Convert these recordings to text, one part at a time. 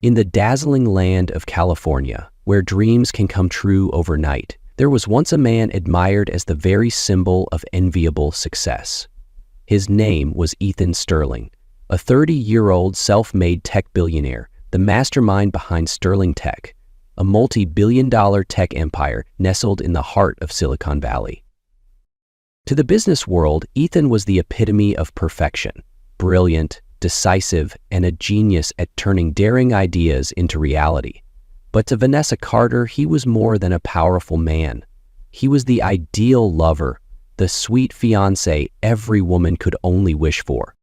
In the dazzling land of California, where dreams can come true overnight, there was once a man admired as the very symbol of enviable success. His name was Ethan Sterling, a 30-year-old self-made tech billionaire, the mastermind behind Sterling Tech, a multi-billion-dollar tech empire nestled in the heart of Silicon Valley. To the business world, Ethan was the epitome of perfection, brilliant, decisive, and a genius at turning daring ideas into reality. But to Vanessa Carter, he was more than a powerful man. He was the ideal lover, the sweet fiancé every woman could only wish for.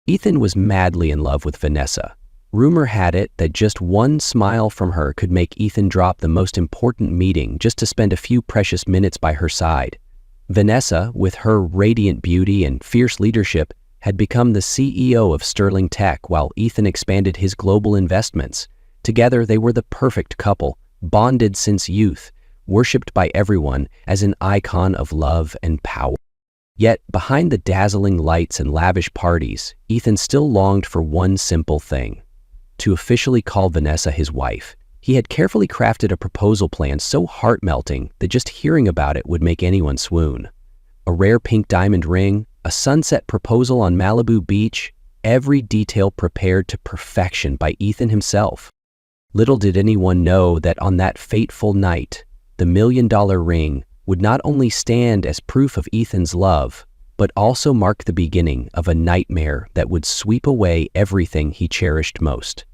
Ethan was madly in love with Vanessa. Rumor had it that just one smile from her could make Ethan drop the most important meeting just to spend a few precious minutes by her side. Vanessa, with her radiant beauty and fierce leadership, had become the CEO of Sterling Tech while Ethan expanded his global investments. Together, they were the perfect couple, bonded since youth, worshipped by everyone as an icon of love and power. Yet, behind the dazzling lights and lavish parties, Ethan still longed for one simple thing: to officially call Vanessa his wife. He had carefully crafted a proposal plan so heart-melting that just hearing about it would make anyone swoon. A rare pink diamond ring, a sunset proposal on Malibu Beach, every detail prepared to perfection by Ethan himself. Little did anyone know that on that fateful night, the $1 million ring would not only stand as proof of Ethan's love, but also mark the beginning of a nightmare that would sweep away everything he cherished most.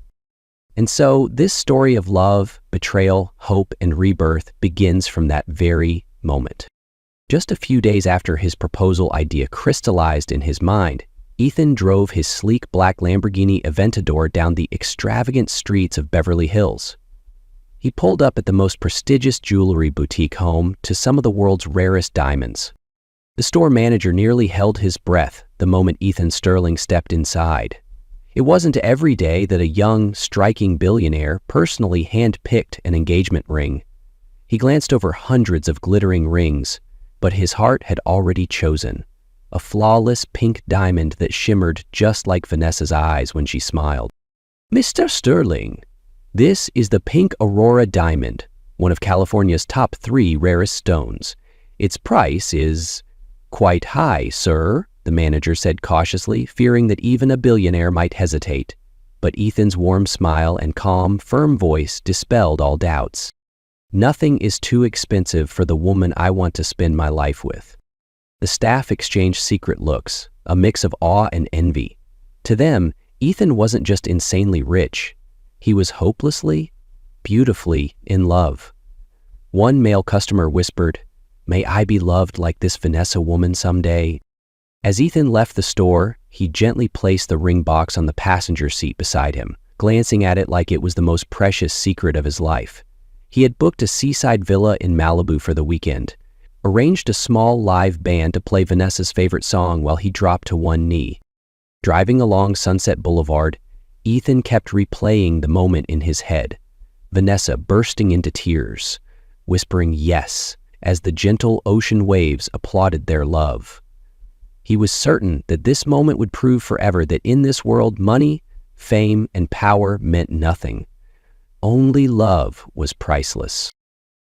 And so this story of love, betrayal, hope, and rebirth begins from that very moment. Just a few days after his proposal idea crystallized in his mind, Ethan drove his sleek black Lamborghini Aventador down the extravagant streets of Beverly Hills. He pulled up at the most prestigious jewelry boutique home to some of the world's rarest diamonds. The store manager nearly held his breath the moment Ethan Sterling stepped inside. It wasn't every day that a young, striking billionaire personally hand-picked an engagement ring. He glanced over hundreds of glittering rings, but his heart had already chosen a flawless pink diamond that shimmered just like Vanessa's eyes when she smiled. "Mr. Sterling, this is the Pink Aurora Diamond, one of California's top 3 rarest stones. Its price is quite high, sir," the manager said cautiously, fearing that even a billionaire might hesitate. But Ethan's warm smile and calm, firm voice dispelled all doubts. "Nothing is too expensive for the woman I want to spend my life with." The staff exchanged secret looks, a mix of awe and envy. To them, Ethan wasn't just insanely rich. He was hopelessly, beautifully in love. One male customer whispered, "May I be loved like this Vanessa woman someday?" As Ethan left the store, he gently placed the ring box on the passenger seat beside him, glancing at it like it was the most precious secret of his life. He had booked a seaside villa in Malibu for the weekend, arranged a small live band to play Vanessa's favorite song while he dropped to one knee. Driving along Sunset Boulevard, Ethan kept replaying the moment in his head, Vanessa bursting into tears, whispering yes as the gentle ocean waves applauded their love. He was certain that this moment would prove forever that in this world money, fame, and power meant nothing. Only love was priceless.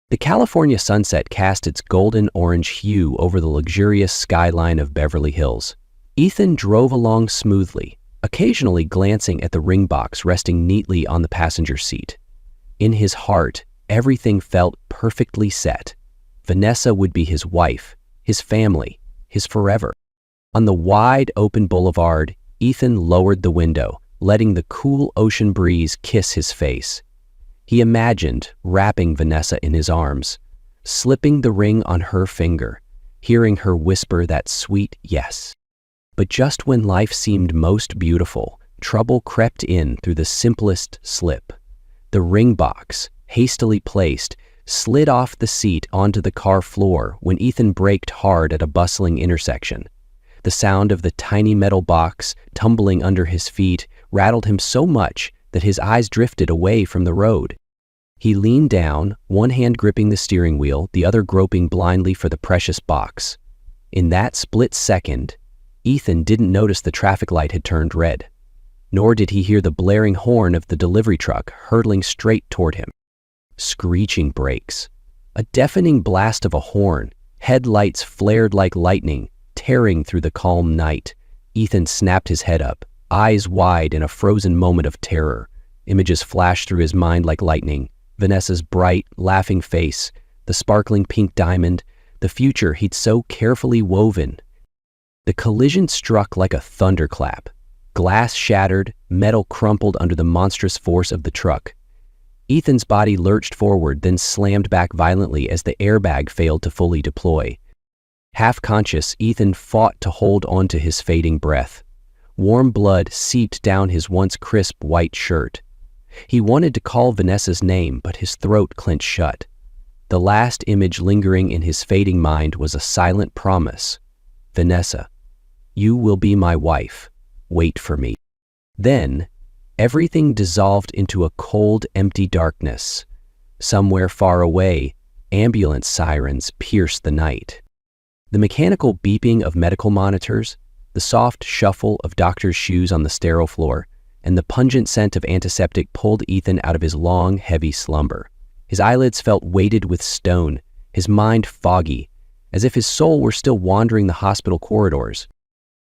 The California sunset cast its golden-orange hue over the luxurious skyline of Beverly Hills. Ethan drove along smoothly, occasionally glancing at the ring box resting neatly on the passenger seat. In his heart, everything felt perfectly set. Vanessa would be his wife, his family, his forever. On the wide open boulevard, Ethan lowered the window, letting the cool ocean breeze kiss his face. He imagined wrapping Vanessa in his arms, slipping the ring on her finger, hearing her whisper that sweet yes. But just when life seemed most beautiful, trouble crept in through the simplest slip. The ring box, hastily placed, slid off the seat onto the car floor when Ethan braked hard at a bustling intersection. The sound of the tiny metal box tumbling under his feet rattled him so much that his eyes drifted away from the road. He leaned down, one hand gripping the steering wheel, the other groping blindly for the precious box. In that split second, Ethan didn't notice the traffic light had turned red. nor did he hear the blaring horn of the delivery truck hurtling straight toward him. Screeching brakes. A deafening blast of a horn. Headlights flared like lightning, tearing through the calm night. Ethan snapped his head up, eyes wide in a frozen moment of terror. Images flashed through his mind like lightning. Vanessa's bright, laughing face, the sparkling pink diamond, the future he'd so carefully woven. The collision struck like a thunderclap. Glass shattered, metal crumpled under the monstrous force of the truck. Ethan's body lurched forward, then slammed back violently as the airbag failed to fully deploy. Half-conscious, Ethan fought to hold onto his fading breath. Warm blood seeped down his once crisp white shirt. He wanted to call Vanessa's name, but his throat clenched shut. The last image lingering in his fading mind was a silent promise. "Vanessa, you will be my wife. Wait for me." Then, everything dissolved into a cold, empty darkness. Somewhere far away, ambulance sirens pierced the night. The mechanical beeping of medical monitors, the soft shuffle of doctors' shoes on the sterile floor, and the pungent scent of antiseptic pulled Ethan out of his long, heavy slumber. His eyelids felt weighted with stone, his mind foggy, as if his soul were still wandering the hospital corridors.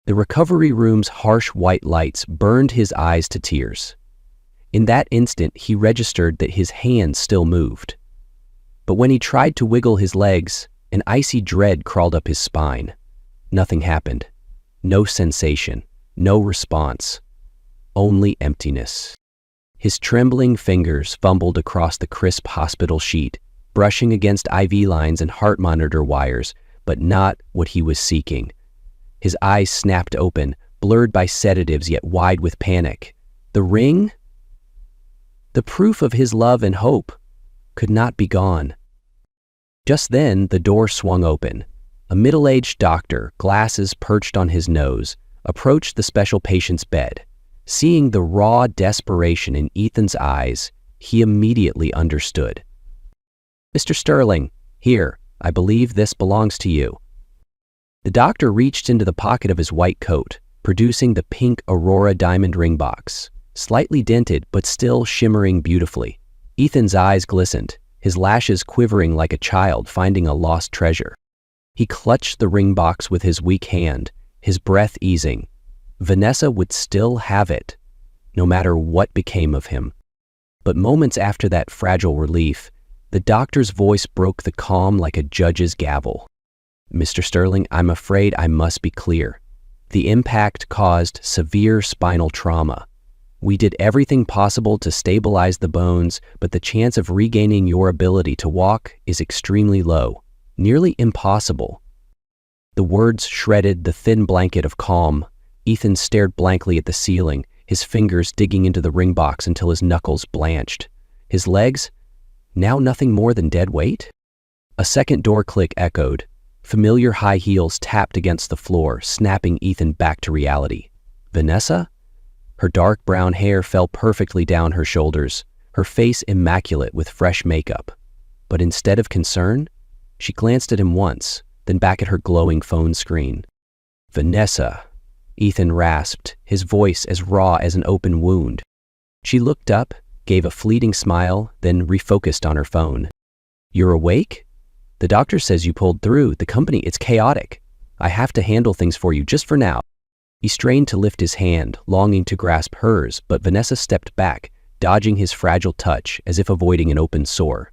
The recovery room's harsh white lights burned his eyes to tears. In that instant, he registered that his hands still moved. But when he tried to wiggle his legs, an icy dread crawled up his spine. Nothing happened. No sensation, no response. Only emptiness. His trembling fingers fumbled across the crisp hospital sheet, brushing against IV lines and heart monitor wires, but not what he was seeking. His eyes snapped open, blurred by sedatives yet wide with panic. The ring? The proof of his love and hope could not be gone. Just then, the door swung open. A middle-aged doctor, glasses perched on his nose, approached the special patient's bed. Seeing the raw desperation in Ethan's eyes, he immediately understood. "Mr. Sterling, here, I believe this belongs to you." The doctor reached into the pocket of his white coat, producing the pink Aurora diamond ring box, slightly dented but still shimmering beautifully. Ethan's eyes glistened, his lashes quivering like a child finding a lost treasure. He clutched the ring box with his weak hand, his breath easing. Vanessa would still have it, no matter what became of him. But moments after that fragile relief, the doctor's voice broke the calm like a judge's gavel. "Mr. Sterling, I'm afraid I must be clear. The impact caused severe spinal trauma. We did everything possible to stabilize the bones, but the chance of regaining your ability to walk is extremely low, nearly impossible." The words shredded the thin blanket of calm. Ethan stared blankly at the ceiling, his fingers digging into the ring box until his knuckles blanched. His legs, now nothing more than dead weight? A second door click echoed. Familiar high heels tapped against the floor, snapping Ethan back to reality. Vanessa? Her dark brown hair fell perfectly down her shoulders, her face immaculate with fresh makeup. But instead of concern, she glanced at him once, then back at her glowing phone screen. "Vanessa," Ethan rasped, his voice as raw as an open wound. She looked up, gave a fleeting smile, then refocused on her phone. "You're awake? The doctor says you pulled through. The company, it's chaotic. I have to handle things for you just for now." He strained to lift his hand, longing to grasp hers, but Vanessa stepped back, dodging his fragile touch as if avoiding an open sore.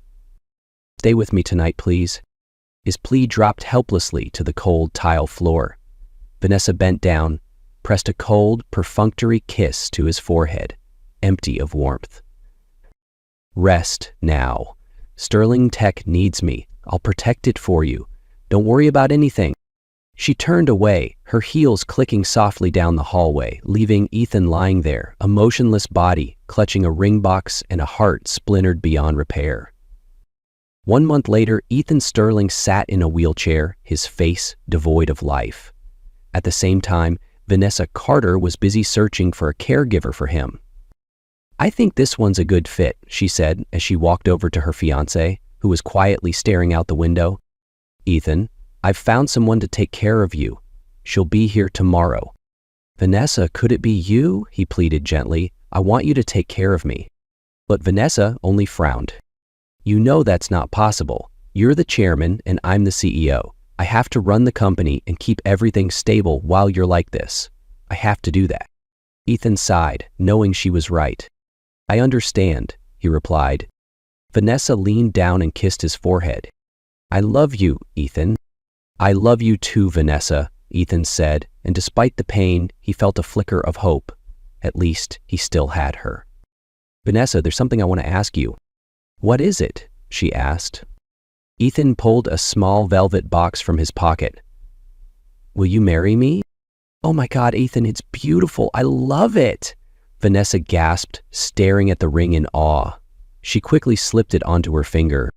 "Stay with me tonight, please." His plea dropped helplessly to the cold tile floor. Vanessa bent down, pressed a cold, perfunctory kiss to his forehead, empty of warmth. "Rest now. Sterling Tech needs me. I'll protect it for you. Don't worry about anything." She turned away, her heels clicking softly down the hallway, leaving Ethan lying there, a motionless body, clutching a ring box and a heart splintered beyond repair. 1 month later, Ethan Sterling sat in a wheelchair, his face devoid of life. At the same time, Vanessa Carter was busy searching for a caregiver for him. "I think this one's a good fit," she said as she walked over to her fiancé, who was quietly staring out the window. "Ethan, I've found someone to take care of you. She'll be here tomorrow." "Vanessa, could it be you?" he pleaded gently. "I want you to take care of me." But Vanessa only frowned. "You know that's not possible. You're the chairman and I'm the CEO. I have to run the company and keep everything stable while you're like this. I have to do that." Ethan sighed, knowing she was right. "I understand," he replied. Vanessa leaned down and kissed his forehead. "I love you, Ethan." "I love you too, Vanessa," Ethan said, and despite the pain, he felt a flicker of hope. At least, he still had her. "Vanessa, there's something I want to ask you." "What is it?" she asked. Ethan pulled a small velvet box from his pocket. "Will you marry me?" "Oh my God, Ethan, it's beautiful. I love it." Vanessa gasped, staring at the ring in awe. She quickly slipped it onto her finger.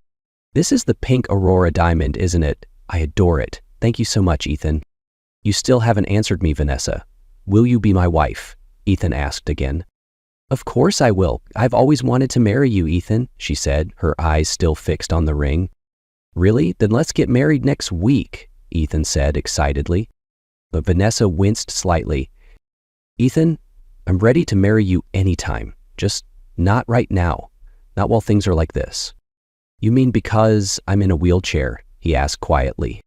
"This is the pink Aurora diamond, isn't it? I adore it. Thank you so much, Ethan." "You still haven't answered me, Vanessa. Will you be my wife?" Ethan asked again. "Of course I will. I've always wanted to marry you, Ethan," she said, her eyes still fixed on the ring. "Really? Then let's get married next week," Ethan said excitedly. But Vanessa winced slightly. "Ethan, I'm ready to marry you anytime. Just not right now. Not while things are like this." "You mean because I'm in a wheelchair?" he asked quietly.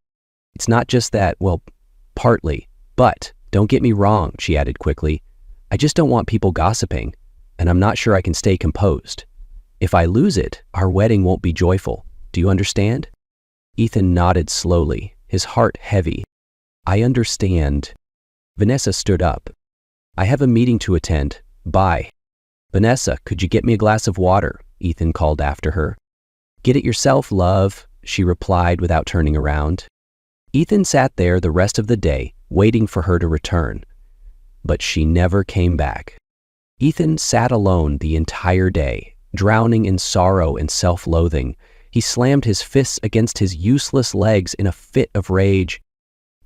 "It's not just that, well, partly. But don't get me wrong," she added quickly. "I just don't want people gossiping, and I'm not sure I can stay composed. If I lose it, our wedding won't be joyful. Do you understand?" Ethan nodded slowly, his heart heavy. "I understand." Vanessa stood up. "I have a meeting to attend. Bye." "Vanessa, could you get me a glass of water?" Ethan called after her. "Get it yourself, love," she replied without turning around. Ethan sat there the rest of the day, waiting for her to return. But she never came back. Ethan sat alone the entire day, drowning in sorrow and self-loathing. He slammed his fists against his useless legs in a fit of rage.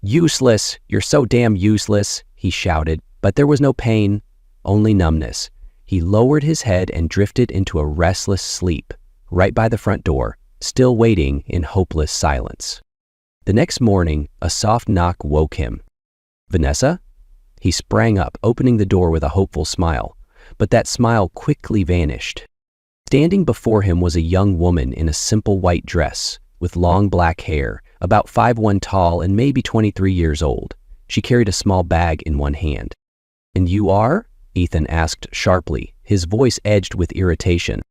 "Useless! You're so damn useless!" he shouted, but there was no pain, only numbness. He lowered his head and drifted into a restless sleep, right by the front door, still waiting in hopeless silence. The next morning, a soft knock woke him. "Vanessa?" He sprang up, opening the door with a hopeful smile, but that smile quickly vanished. Standing before him was a young woman in a simple white dress, with long black hair, about 5'1" tall and maybe 23 years old. She carried a small bag in one hand. "And you are?" Ethan asked sharply, his voice edged with irritation.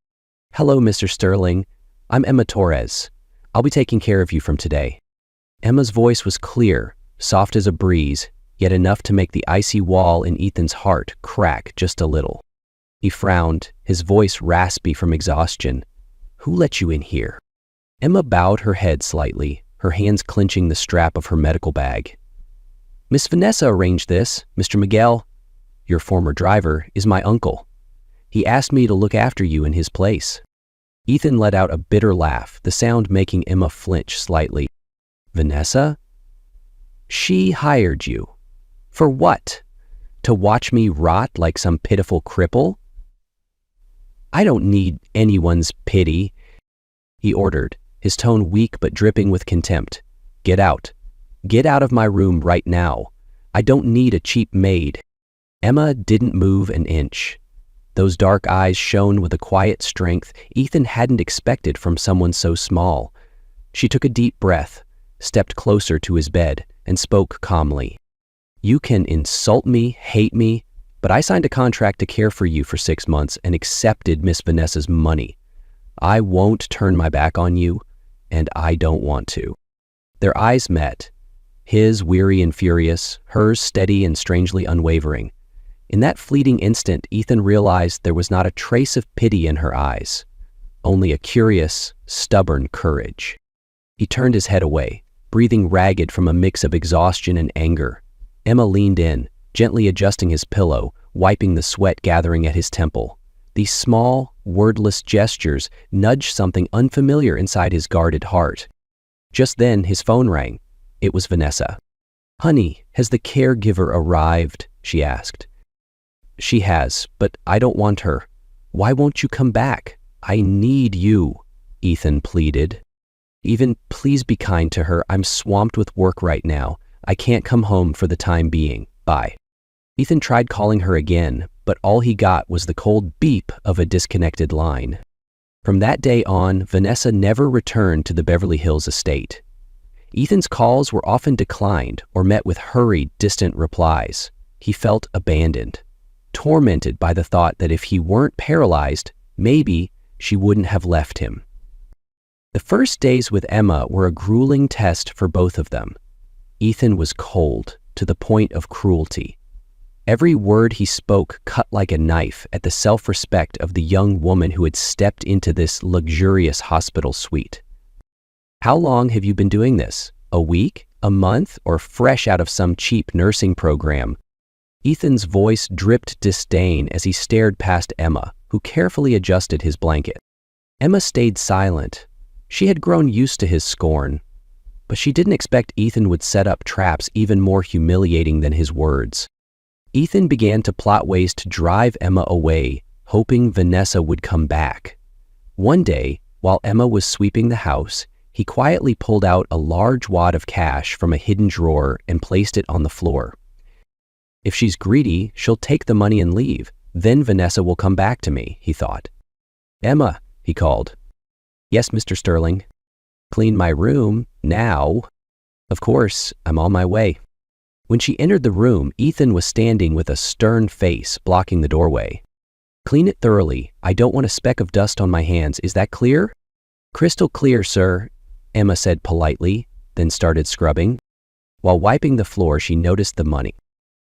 "Hello, Mr. Sterling. I'm Emma Torres. I'll be taking care of you from today." Emma's voice was clear, soft as a breeze, yet enough to make the icy wall in Ethan's heart crack just a little. He frowned, his voice raspy from exhaustion. "Who let you in here?" Emma bowed her head slightly, her hands clenching the strap of her medical bag. "Miss Vanessa arranged this, Mr. Miguel, your former driver, is my uncle. He asked me to look after you in his place." Ethan let out a bitter laugh, the sound making Emma flinch slightly. "Vanessa? She hired you. For what? To watch me rot like some pitiful cripple?" "I don't need anyone's pity," he ordered, his tone weak but dripping with contempt. "Get out. Get out of my room right now. I don't need a cheap maid." Emma didn't move an inch. Those dark eyes shone with a quiet strength Ethan hadn't expected from someone so small. She took a deep breath, stepped closer to his bed, and spoke calmly. "You can insult me, hate me, but I signed a contract to care for you for 6 months and accepted Miss Vanessa's money. I won't turn my back on you, and I don't want to." Their eyes met, his weary and furious, hers steady and strangely unwavering. In that fleeting instant, Ethan realized there was not a trace of pity in her eyes, only a curious, stubborn courage. He turned his head away, breathing ragged from a mix of exhaustion and anger. Emma leaned in, gently adjusting his pillow, wiping the sweat gathering at his temple. These small, wordless gestures nudged something unfamiliar inside his guarded heart. Just then, his phone rang. It was Vanessa. "Honey, has the caregiver arrived?" she asked. "She has, but I don't want her. Why won't you come back? I need you," Ethan pleaded. "Even please be kind to her. I'm swamped with work right now. I can't come home for the time being. Bye." Ethan tried calling her again, but all he got was the cold beep of a disconnected line. From that day on, Vanessa never returned to the Beverly Hills estate. Ethan's calls were often declined or met with hurried, distant replies. He felt abandoned, tormented by the thought that if he weren't paralyzed, maybe she wouldn't have left him. The first days with Emma were a grueling test for both of them. Ethan was cold, to the point of cruelty. Every word he spoke cut like a knife at the self-respect of the young woman who had stepped into this luxurious hospital suite. "How long have you been doing this? A week? A month? Or fresh out of some cheap nursing program?" Ethan's voice dripped disdain as he stared past Emma, who carefully adjusted his blanket. Emma stayed silent. She had grown used to his scorn, but she didn't expect Ethan would set up traps even more humiliating than his words. Ethan began to plot ways to drive Emma away, hoping Vanessa would come back. One day, while Emma was sweeping the house, he quietly pulled out a large wad of cash from a hidden drawer and placed it on the floor. "If she's greedy, she'll take the money and leave. Then Vanessa will come back to me," he thought. "Emma," he called. "Yes, Mr. Sterling." "Clean my room, now." "Of course, I'm on my way." When she entered the room, Ethan was standing with a stern face blocking the doorway. "Clean it thoroughly. I don't want a speck of dust on my hands. Is that clear?" "Crystal clear, sir," Emma said politely, then started scrubbing. While wiping the floor, she noticed the money.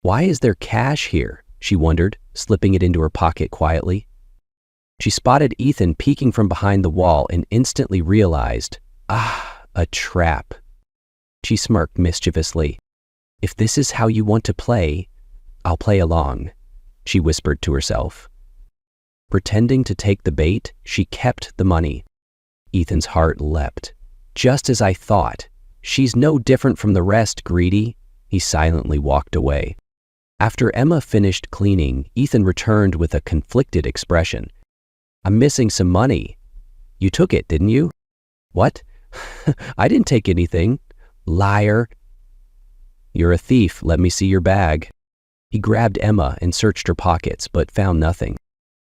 "Why is there cash here?" she wondered, slipping it into her pocket quietly. She spotted Ethan peeking from behind the wall and instantly realized, a trap. She smirked mischievously. "If this is how you want to play, I'll play along," she whispered to herself. Pretending to take the bait, she kept the money. Ethan's heart leapt. "Just as I thought. She's no different from the rest, greedy." He silently walked away. After Emma finished cleaning, Ethan returned with a conflicted expression. "I'm missing some money." "You took it, didn't you?" "What? I didn't take anything." "Liar." "You're a thief. Let me see your bag." He grabbed Emma and searched her pockets, but found nothing.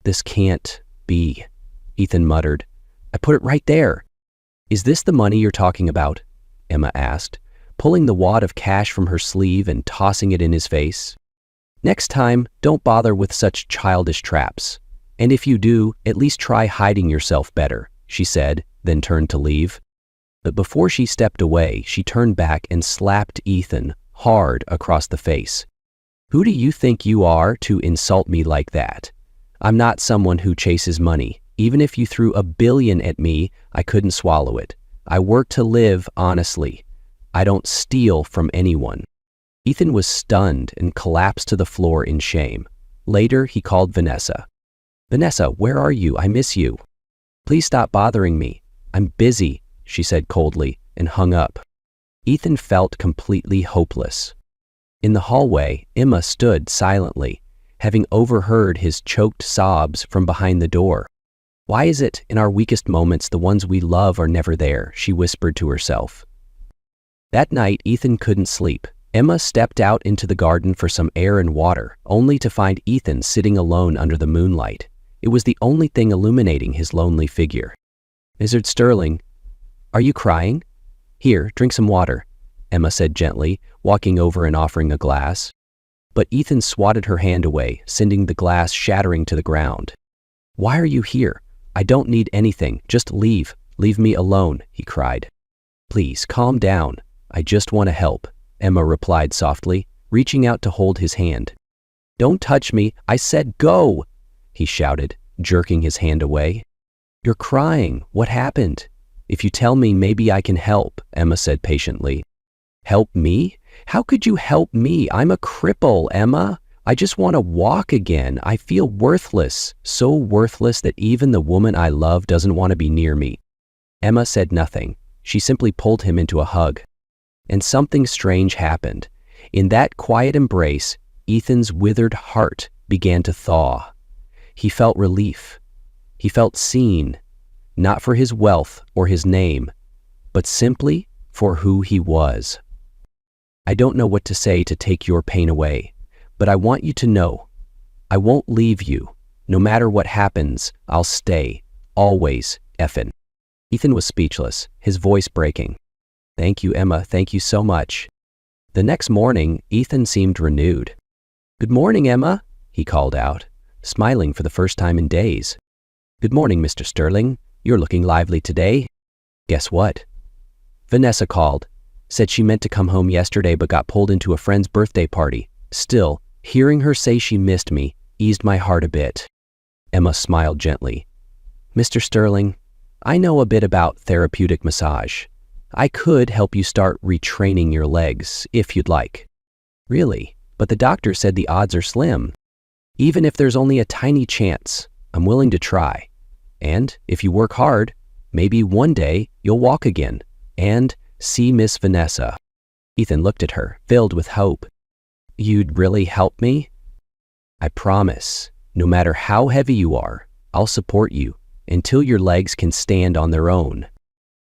"This can't be," Ethan muttered. "I put it right there." "Is this the money you're talking about?" Emma asked, pulling the wad of cash from her sleeve and tossing it in his face. "Next time, don't bother with such childish traps. And if you do, at least try hiding yourself better," she said, then turned to leave. But before she stepped away, she turned back and slapped Ethan hard across the face. "Who do you think you are to insult me like that? I'm not someone who chases money. Even if you threw $1 billion at me, I couldn't swallow it. I work to live honestly. I don't steal from anyone." Ethan was stunned and collapsed to the floor in shame. Later, he called Vanessa. "Vanessa, where are you? I miss you." "Please stop bothering me. I'm busy," she said coldly, and hung up. Ethan felt completely hopeless. In the hallway, Emma stood silently, having overheard his choked sobs from behind the door. "Why is it, in our weakest moments, the ones we love are never there?" she whispered to herself. That night, Ethan couldn't sleep. Emma stepped out into the garden for some air and water, only to find Ethan sitting alone under the moonlight. It was the only thing illuminating his lonely figure. "Mr. Sterling, are you crying? Here, drink some water," Emma said gently, walking over and offering a glass. But Ethan swatted her hand away, sending the glass shattering to the ground. "Why are you here? I don't need anything. Just leave. Leave me alone," he cried. "Please, calm down. I just want to help," Emma replied softly, reaching out to hold his hand. "Don't touch me. I said go," he shouted, jerking his hand away. "You're crying. What happened? If you tell me, maybe I can help," Emma said patiently. "Help me? How could you help me? I'm a cripple, Emma. I just want to walk again. I feel worthless, so worthless that even the woman I love doesn't want to be near me." Emma said nothing. She simply pulled him into a hug. And something strange happened. In that quiet embrace, Ethan's withered heart began to thaw. He felt relief. He felt seen, not for his wealth or his name, but simply for who he was. "I don't know what to say to take your pain away, But I want you to know, I won't leave you. No matter what happens, I'll stay. Always, effin'." Ethan was speechless, his voice breaking. "Thank you, Emma. Thank you so much." The next morning, Ethan seemed renewed. "Good morning, Emma," he called out, smiling for the first time in days. "Good morning, Mr. Sterling. You're looking lively today." Guess what? Vanessa called, said she meant to come home yesterday but got pulled into a friend's birthday party. Still, hearing her say she missed me eased my heart a bit. Emma smiled gently. "Mr. Sterling, I know a bit about therapeutic massage. I could help you start retraining your legs, if you'd like." "Really? But the doctor said the odds are slim." "Even if there's only a tiny chance, I'm willing to try. And if you work hard, maybe one day you'll walk again and see Miss Vanessa." Ethan looked at her, filled with hope. "You'd really help me?" "I promise. No matter how heavy you are, I'll support you until your legs can stand on their own."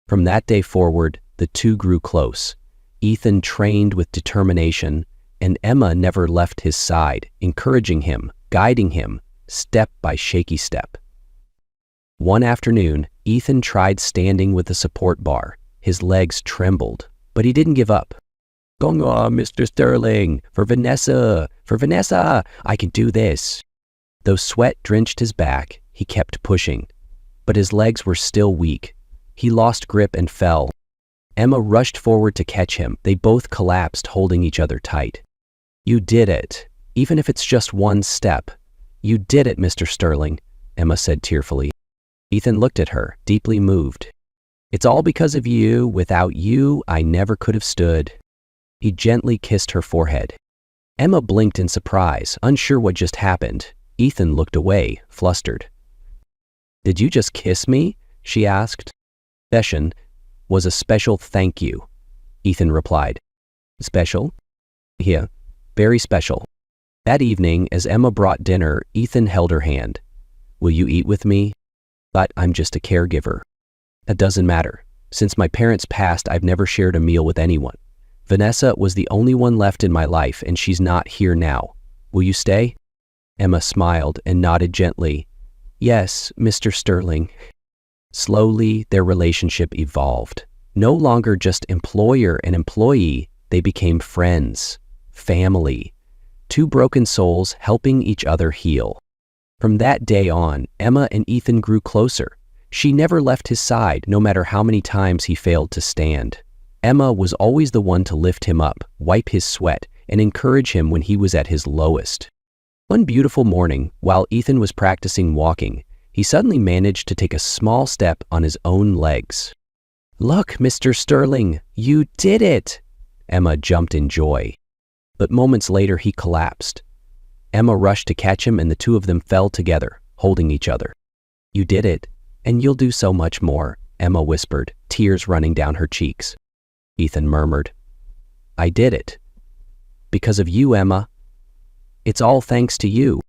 From that day forward, the two grew close. Ethan trained with determination, and Emma never left his side, encouraging him, guiding him, step by shaky step. One afternoon, Ethan tried standing with a support bar. His legs trembled, but he didn't give up. "Go on, Mr. Sterling, for Vanessa, I can do this." Though sweat drenched his back, he kept pushing. But his legs were still weak. He lost grip and fell. Emma rushed forward to catch him. They both collapsed, holding each other tight. "You did it, even if it's just one step. You did it, Mr. Sterling," Emma said tearfully. Ethan looked at her, deeply moved. "It's all because of you. Without you, I never could have stood." He gently kissed her forehead. Emma blinked in surprise, unsure what just happened. Ethan looked away, flustered. "Did you just kiss me?" she asked. "Session was a special thank you," Ethan replied. "Special?" "Yeah, very special." That evening, as Emma brought dinner, Ethan held her hand. "Will you eat with me?" "But I'm just a caregiver." "That doesn't matter. Since my parents passed, I've never shared a meal with anyone. Vanessa was the only one left in my life, and she's not here now. Will you stay?" Emma smiled and nodded gently. "Yes, Mr. Sterling." Slowly, their relationship evolved. No longer just employer and employee, they became friends, family, two broken souls helping each other heal. From that day on, Emma and Ethan grew closer. She never left his side, no matter how many times he failed to stand. Emma was always the one to lift him up, wipe his sweat, and encourage him when he was at his lowest. One beautiful morning, while Ethan was practicing walking, he suddenly managed to take a small step on his own legs. "Look, Mr. Sterling, you did it!" Emma jumped in joy. But moments later, he collapsed. Emma rushed to catch him, and the two of them fell together, holding each other. "You did it, and you'll do so much more," Emma whispered, tears running down her cheeks. Ethan murmured, "I did it. Because of you, Emma. It's all thanks to you."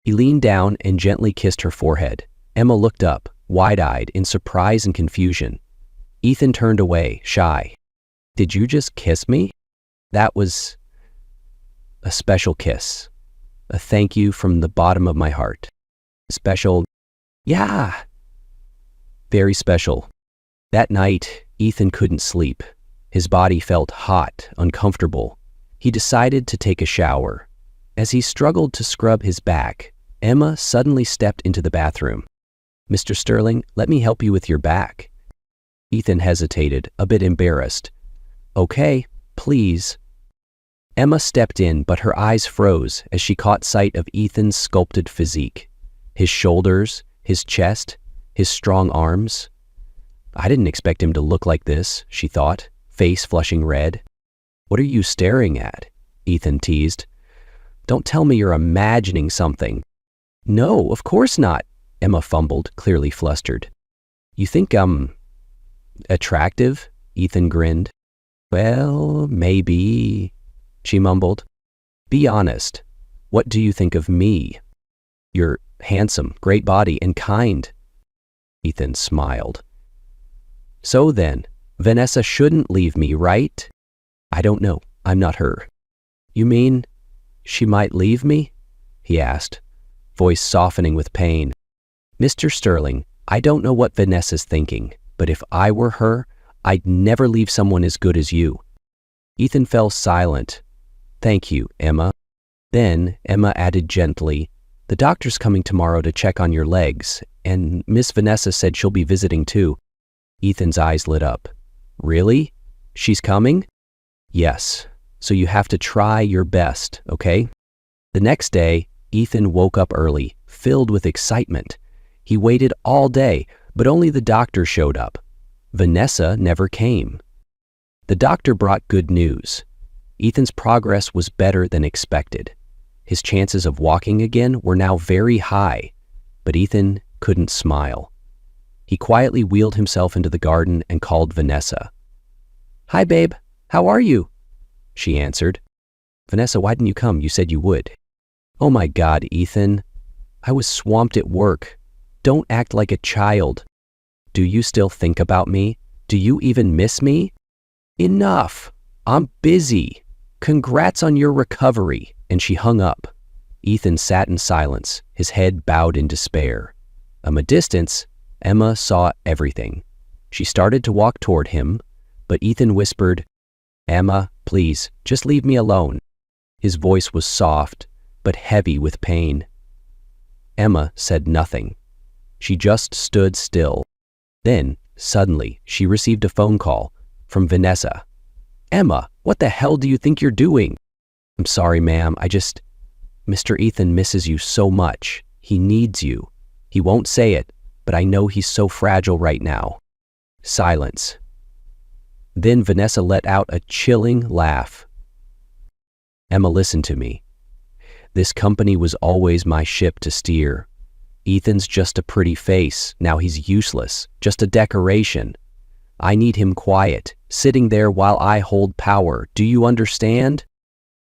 He leaned down and gently kissed her forehead. Emma looked up, wide-eyed, in surprise and confusion. Ethan turned away, shy. "Did you just kiss me?" "That was a special kiss. A thank you from the bottom of my heart." "Special?" "Yeah. Very special." That night, Ethan couldn't sleep. His body felt hot, uncomfortable. He decided to take a shower. As he struggled to scrub his back, Emma suddenly stepped into the bathroom. "Mr. Sterling, let me help you with your back." Ethan hesitated, a bit embarrassed. "Okay, please." Emma stepped in, but her eyes froze as she caught sight of Ethan's sculpted physique. His shoulders, his chest, his strong arms. "I didn't expect him to look like this," she thought, face flushing red. "What are you staring at?" Ethan teased. "Don't tell me you're imagining something." "No, of course not," Emma fumbled, clearly flustered. "You think I'm attractive?" Ethan grinned. "Well, maybe," she mumbled. "Be honest. What do you think of me?" "You're handsome, great body, and kind." Ethan smiled. "So then, Vanessa shouldn't leave me, right?" "I don't know. I'm not her." "You mean She might leave me? He asked, voice softening with pain. Mr. Sterling, I don't know what Vanessa's thinking, but if I were her, I'd never leave someone as good as you. Ethan fell silent. Thank you, Emma. Then Emma added gently, the doctor's coming tomorrow to check on your legs, and Miss Vanessa said she'll be visiting too. Ethan's eyes lit up. Really? She's coming? Yes. So you have to try your best, okay? The next day, Ethan woke up early, filled with excitement. He waited all day, but only the doctor showed up. Vanessa never came. The doctor brought good news. Ethan's progress was better than expected. His chances of walking again were now very high, but Ethan couldn't smile. He quietly wheeled himself into the garden and called Vanessa. Hi, babe. How are you? She answered. Vanessa, why didn't you come? You said you would. Oh my God, Ethan. I was swamped at work. Don't act like a child. Do you still think about me? Do you even miss me? Enough. I'm busy. Congrats on your recovery. And she hung up. Ethan sat in silence, his head bowed in despair. From a distance, Emma saw everything. She started to walk toward him, but Ethan whispered, Emma, please, just leave me alone. His voice was soft, but heavy with pain. Emma said nothing. She just stood still. Then, suddenly, she received a phone call from Vanessa. Emma, what the hell do you think you're doing? I'm sorry, ma'am. Mr. Ethan misses you so much. He needs you. He won't say it, but I know he's so fragile right now. Silence. Then Vanessa let out a chilling laugh. Emma, listen to me. This company was always my ship to steer. Ethan's just a pretty face. Now he's useless, just a decoration. I need him quiet, sitting there while I hold power. Do you understand?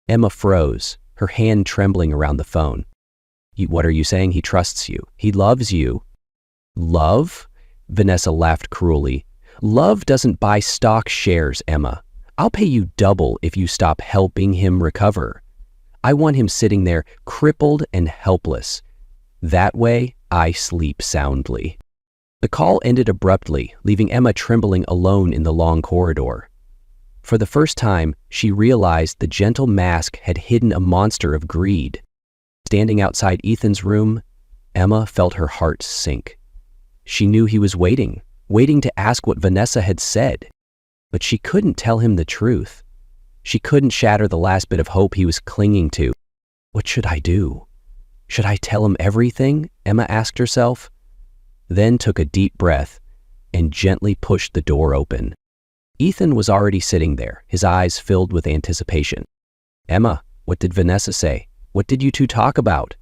Emma froze, her hand trembling around the phone. What are you saying? He trusts you. He loves you. Love? Vanessa laughed cruelly. Love doesn't buy stock shares, Emma. I'll pay you double if you stop helping him recover. I want him sitting there, crippled and helpless. That way, I sleep soundly. The call ended abruptly, leaving Emma trembling alone in the long corridor. For the first time, she realized the gentle mask had hidden a monster of greed. Standing outside Ethan's room, Emma felt her heart sink. She knew he was waiting to ask what Vanessa had said. But she couldn't tell him the truth. She couldn't shatter the last bit of hope he was clinging to. What should I do? Should I tell him everything? Emma asked herself, then took a deep breath and gently pushed the door open. Ethan was already sitting there, his eyes filled with anticipation. Emma, what did Vanessa say? What did you two talk about?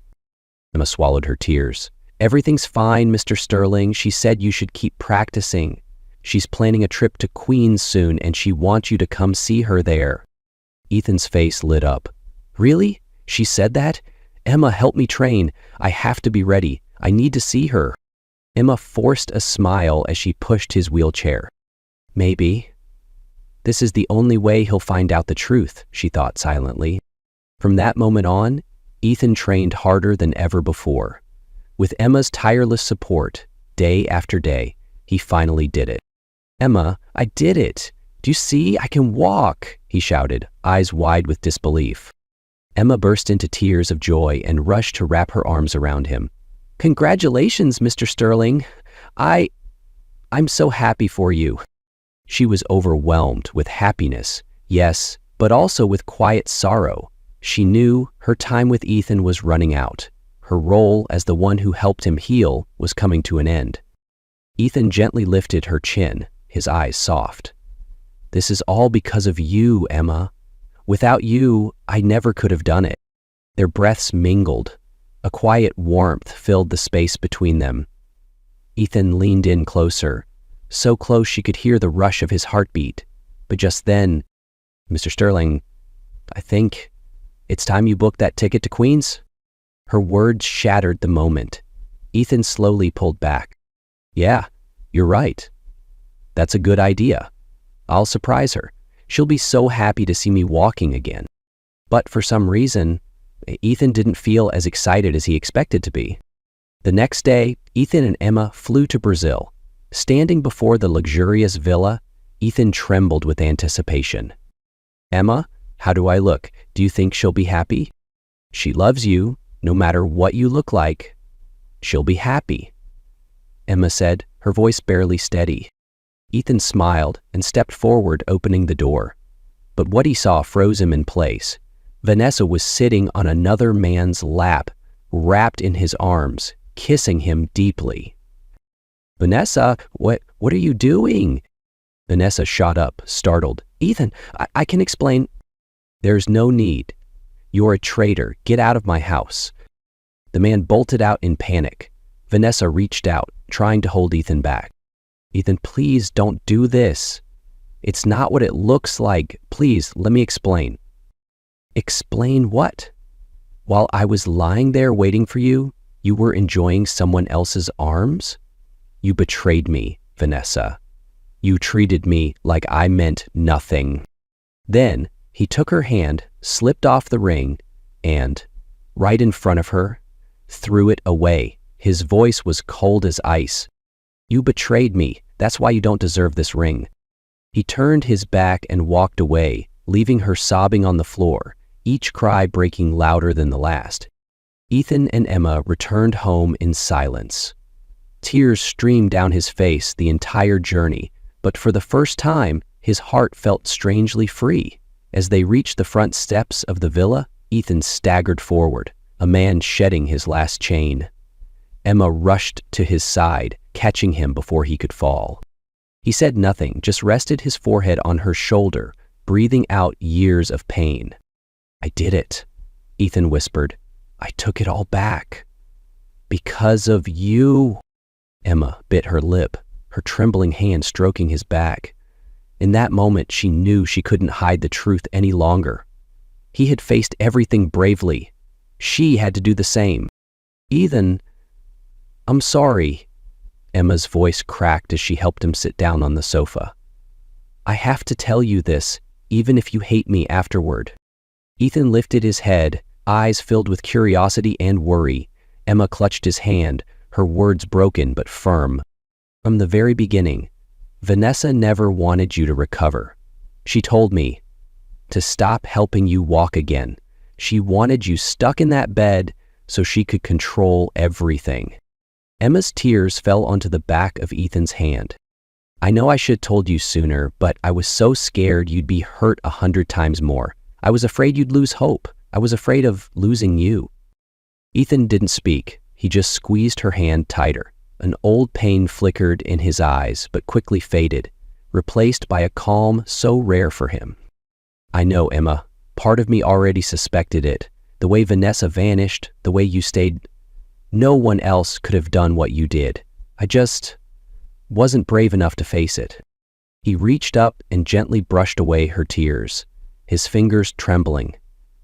Emma swallowed her tears. Everything's fine, Mr. Sterling. She said you should keep practicing. She's planning a trip to Queens soon, and she wants you to come see her there. Ethan's face lit up. Really? She said that? Emma, help me train. I have to be ready. I need to see her. Emma forced a smile as she pushed his wheelchair. Maybe. This is the only way he'll find out the truth, she thought silently. From that moment on, Ethan trained harder than ever before. With Emma's tireless support, day after day, he finally did it. Emma, I did it. Do you see? I can walk, he shouted, eyes wide with disbelief. Emma burst into tears of joy and rushed to wrap her arms around him. Congratulations, Mr. Sterling. I'm so happy for you. She was overwhelmed with happiness, yes, but also with quiet sorrow. She knew her time with Ethan was running out. Her role as the one who helped him heal was coming to an end. Ethan gently lifted her chin, his eyes soft. This is all because of you, Emma. Without you, I never could have done it. Their breaths mingled. A quiet warmth filled the space between them. Ethan leaned in closer, so close she could hear the rush of his heartbeat. But just then, Mr. Sterling, I think it's time you booked that ticket to Queens. Her words shattered the moment. Ethan slowly pulled back. Yeah, you're right. That's a good idea. I'll surprise her. She'll be so happy to see me walking again. But for some reason, Ethan didn't feel as excited as he expected to be. The next day, Ethan and Emma flew to Brazil. Standing before the luxurious villa, Ethan trembled with anticipation. "Emma, how do I look? Do you think she'll be happy?" "She loves you, no matter what you look like. She'll be happy," Emma said, her voice barely steady. Ethan smiled and stepped forward, opening the door. But what he saw froze him in place. Vanessa was sitting on another man's lap, wrapped in his arms, kissing him deeply. "Vanessa, what are you doing?" Vanessa shot up, startled. "Ethan, I can explain." "There's no need. You're a traitor. Get out of my house." The man bolted out in panic. Vanessa reached out, trying to hold Ethan back. "Ethan, please don't do this. It's not what it looks like. Please, let me explain." "Explain what?" "While I was lying there waiting for you, you were enjoying someone else's arms? You betrayed me, Vanessa. You treated me like I meant nothing." Then he took her hand, slipped off the ring, and, right in front of her, threw it away. His voice was cold as ice. "You betrayed me. That's why you don't deserve this ring." He turned his back and walked away, leaving her sobbing on the floor, each cry breaking louder than the last. Ethan and Emma returned home in silence. Tears streamed down his face the entire journey, but for the first time, his heart felt strangely free. As they reached the front steps of the villa, Ethan staggered forward, a man shedding his last chain. Emma rushed to his side, catching him before he could fall. He said nothing, just rested his forehead on her shoulder, breathing out years of pain. "I did it," Ethan whispered. "I took it all back. Because of you." Emma bit her lip, her trembling hand stroking his back. In that moment, she knew she couldn't hide the truth any longer. He had faced everything bravely. She had to do the same. "Ethan, I'm sorry." Emma's voice cracked as she helped him sit down on the sofa. "I have to tell you this, even if you hate me afterward." Ethan lifted his head, eyes filled with curiosity and worry. Emma clutched his hand, her words broken but firm. "From the very beginning, Vanessa never wanted you to recover. She told me to stop helping you walk again. She wanted you stuck in that bed so she could control everything." Emma's tears fell onto the back of Ethan's hand. "I know I should have told you sooner, but I was so scared you'd be hurt 100 times more. I was afraid you'd lose hope. I was afraid of losing you." Ethan didn't speak. He just squeezed her hand tighter. An old pain flickered in his eyes, but quickly faded, replaced by a calm so rare for him. "I know, Emma. Part of me already suspected it. The way Vanessa vanished, the way you stayed. No one else could have done what you did. I just wasn't brave enough to face it." He reached up and gently brushed away her tears, his fingers trembling,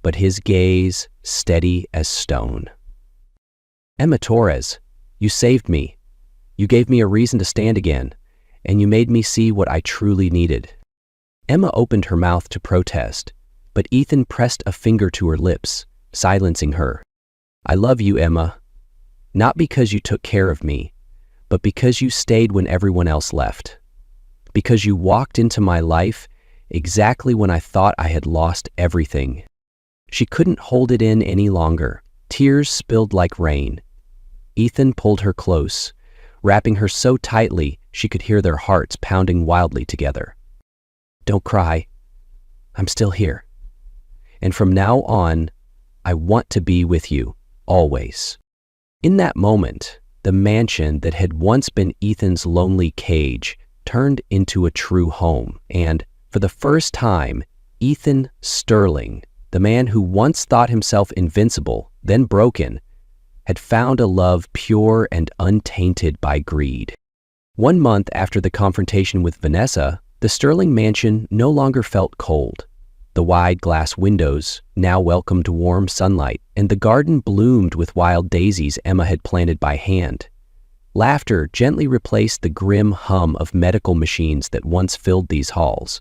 but his gaze steady as stone. "Emma Torres, you saved me. You gave me a reason to stand again, and you made me see what I truly needed." Emma opened her mouth to protest, but Ethan pressed a finger to her lips, silencing her. "I love you, Emma. Not because you took care of me, but because you stayed when everyone else left. Because you walked into my life exactly when I thought I had lost everything." She couldn't hold it in any longer. Tears spilled like rain. Ethan pulled her close, wrapping her so tightly she could hear their hearts pounding wildly together. "Don't cry. I'm still here. And from now on, I want to be with you, always." In that moment, the mansion that had once been Ethan's lonely cage turned into a true home, and, for the first time, Ethan Sterling, the man who once thought himself invincible, then broken, had found a love pure and untainted by greed. 1 month after the confrontation with Vanessa, the Sterling mansion no longer felt cold. The wide glass windows now welcomed warm sunlight, and the garden bloomed with wild daisies Emma had planted by hand. Laughter gently replaced the grim hum of medical machines that once filled these halls.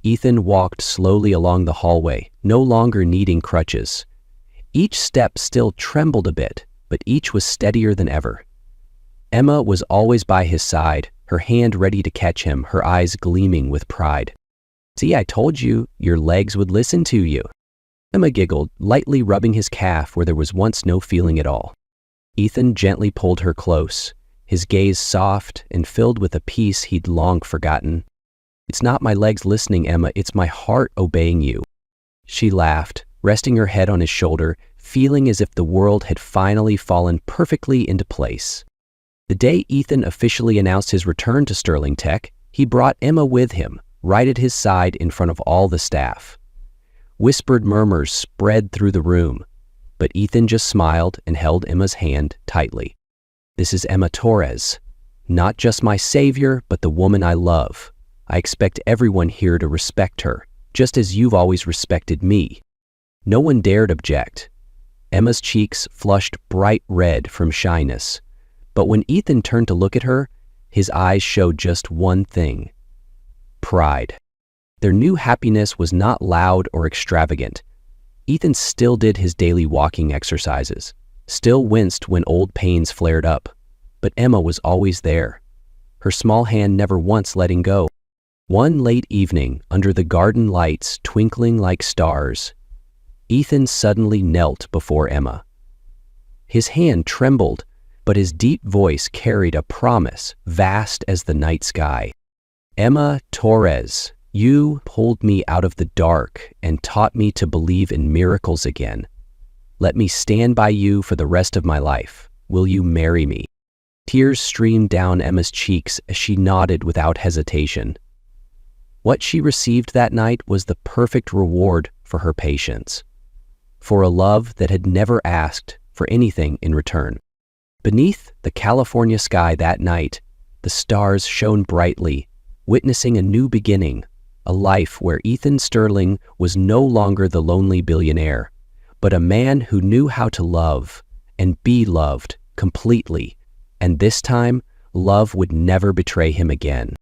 Ethan walked slowly along the hallway, no longer needing crutches. Each step still trembled a bit, but each was steadier than ever. Emma was always by his side, her hand ready to catch him, her eyes gleaming with pride. "See, I told you, your legs would listen to you." Emma giggled, lightly rubbing his calf where there was once no feeling at all. Ethan gently pulled her close, his gaze soft and filled with a peace he'd long forgotten. "It's not my legs listening, Emma, it's my heart obeying you." She laughed, resting her head on his shoulder, feeling as if the world had finally fallen perfectly into place. The day Ethan officially announced his return to Sterling Tech, he brought Emma with him, right at his side in front of all the staff. Whispered murmurs spread through the room, but Ethan just smiled and held Emma's hand tightly. "This is Emma Torres, not just my savior, but the woman I love. I expect everyone here to respect her, just as you've always respected me." No one dared object. Emma's cheeks flushed bright red from shyness, but when Ethan turned to look at her, his eyes showed just one thing: pride. Their new happiness was not loud or extravagant. Ethan still did his daily walking exercises, still winced when old pains flared up, but Emma was always there, her small hand never once letting go. One late evening, under the garden lights twinkling like stars, Ethan suddenly knelt before Emma. His hand trembled, but his deep voice carried a promise vast as the night sky. "Emma Torres, you pulled me out of the dark and taught me to believe in miracles again. Let me stand by you for the rest of my life. Will you marry me?" Tears streamed down Emma's cheeks as she nodded without hesitation. What she received that night was the perfect reward for her patience, for a love that had never asked for anything in return. Beneath the California sky that night, the stars shone brightly, witnessing a new beginning, a life where Ethan Sterling was no longer the lonely billionaire, but a man who knew how to love and be loved completely, and this time, love would never betray him again.